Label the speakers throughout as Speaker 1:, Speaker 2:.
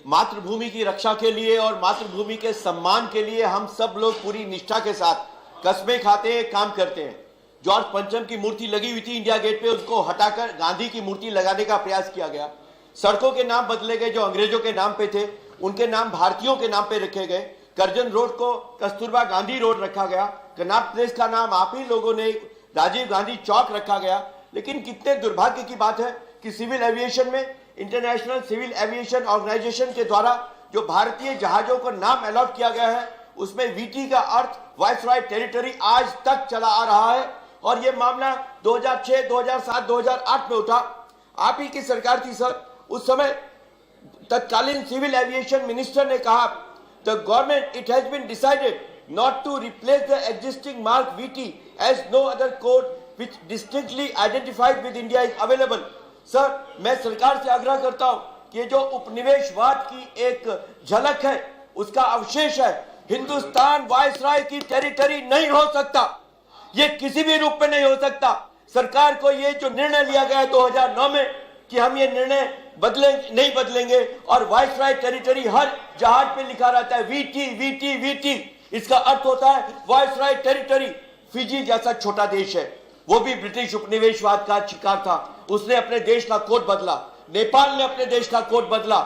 Speaker 1: मातृभूमि की रक्षा के लिए और मातृभूमि के सम्मान के लिए हम सब लोग पूरी निष्ठा के साथ कस्में खाते हैं, काम करते हैं। जॉर्ज पंचम की मूर्ति लगी हुई थी इंडिया गेट पे, उसको हटाकर गांधी की मूर्ति लगाने का प्रयास किया गया। सड़कों के नाम बदले गए, जो अंग्रेजों के नाम पे थे उनके नाम भारतीयों के नाम पे रखे गए। करजन रोड को कस्तूरबा गांधी रोड रखा गया। कनॉट प्लेस का नाम आप ही लोगों ने राजीव गांधी चौक रखा गया। लेकिन कितने दुर्भाग्य की बात है कि सिविल एविएशन में इंटरनेशनल सिविल एविएशन ऑर्गेनाइजेशन के द्वारा जो भारतीय जहाजों को नाम अलॉट किया गया है, उसमें वीटी का अर्थ वाइसरॉय टेरिटरी आज तक चला आ रहा है। और यह मामला 2006, 2007, 2008 में उठा। आप ही की सरकार थी सर, उस समय तत्कालीन सिविल एविएशन मिनिस्टर ने कहा, the government it has been decided not to replace the existing mark VT as no other code which distinctly identified with India is available। Sir, मैं सरकार से आग्रह करता हूं कि जो उपनिवेशवाद की एक झलक है, उसका अवशेष है, हिंदुस्तान वायसराय की टेरिटरी नहीं हो सकता। ये किसी भी रूप में नहीं हो सकता। सरकार को ये जो निर्णय लिया गया है 2009 में कि हम ये निर्णय नहीं बदलेंगे और वायसराय टेरिटरी हर जहाज पे लिखा रहता है वीटी वीटी वीटी, इसका अर्थ होता है वायसराय टेरिटरी। फिजी जैसा छोटा देश है, वो भी ब्रिटिश उपनिवेशवाद का शिकार था, उसने अपने देश का कोड बदला। नेपाल ने अपने देश का कोड बदला,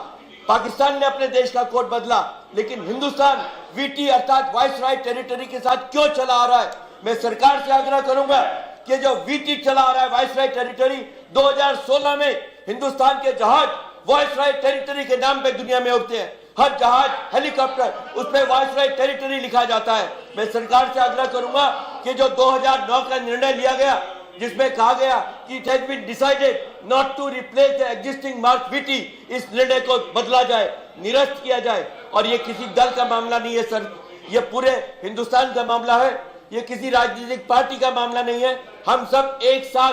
Speaker 1: पाकिस्तान ने अपने देश का कोड बदला, लेकिन हिंदुस्तान वीटी अर्थात वायसराय टेरिटरी के साथ क्यों चला आ रहा है? मैं सरकार से आग्रह करूंगा कि जो वीटी चला आ रहा है वायसराय टेरिटरी, 2016 में हिंदुस्तान के जहाज वायसराय टेरिटरी के नाम पे दुनिया में उड़ते हैं। हर जहाज, हेलीकॉप्टर, उसमें वायसराय टेरिटरी लिखा जाता है। मैं सरकार से आग्रह करूंगा कि जो 2009 का निर्णय लिया गया, जिसमें कहा गया कि it has been decided not to replace the existing mark VT, इस निर्णय को बदला जाए, निरस्त किया जाए। और ये किसी दल का मामला नहीं है सर, ये पूरे हिंदुस्तान का मामला है, ये किसी राजनीतिक पार्टी का मामला नहीं है। हम सब एक साथ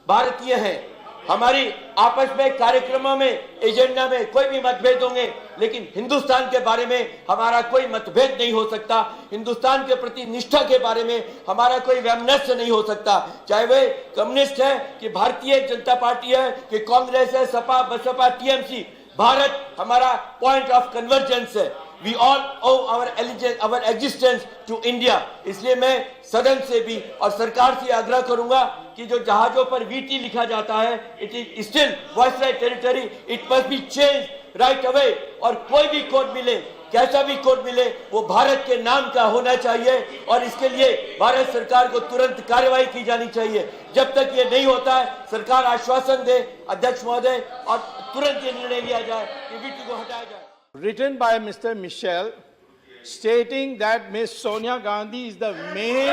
Speaker 1: भारतीय हैं। हमारी आपस में कार्यक्रमों में, एजेंडा में कोई भी मतभेद होंगे, लेकिन हिंदुस्तान के बारे में हमारा कोई मतभेद नहीं हो सकता। हिंदुस्तान के प्रति निष्ठा के बारे में हमारा कोई वैमनस्य नहीं हो सकता, चाहे वे कम्युनिस्ट है कि भारतीय जनता पार्टी है कि कांग्रेस है, सपा, बसपा, टीएमसी। भारत हमारा पॉइंट ऑफ कन्वर्जेंस है। We all owe our existence to India। इसलिए मैं सदन से भी और सरकार से आग्रह करूंगा कि जो जहाजों पर वीटी लिखा जाता है, it is still viceroy territory, it must be change right away. और कोई भी कोड मिले, कैसा भी कोड मिले, वो भारत के नाम का होना चाहिए और इसके लिए भारत सरकार को तुरंत कार्रवाई की जानी चाहिए। जब तक ये नहीं होता है, सरकार आश्वासन दे अध्यक्ष महोदय और तुरंत ये निर्णय लिया जाए कि वीटी को हटाया जाए।
Speaker 2: Written by Mr. Michel, stating that Ms. Sonia Gandhi is the main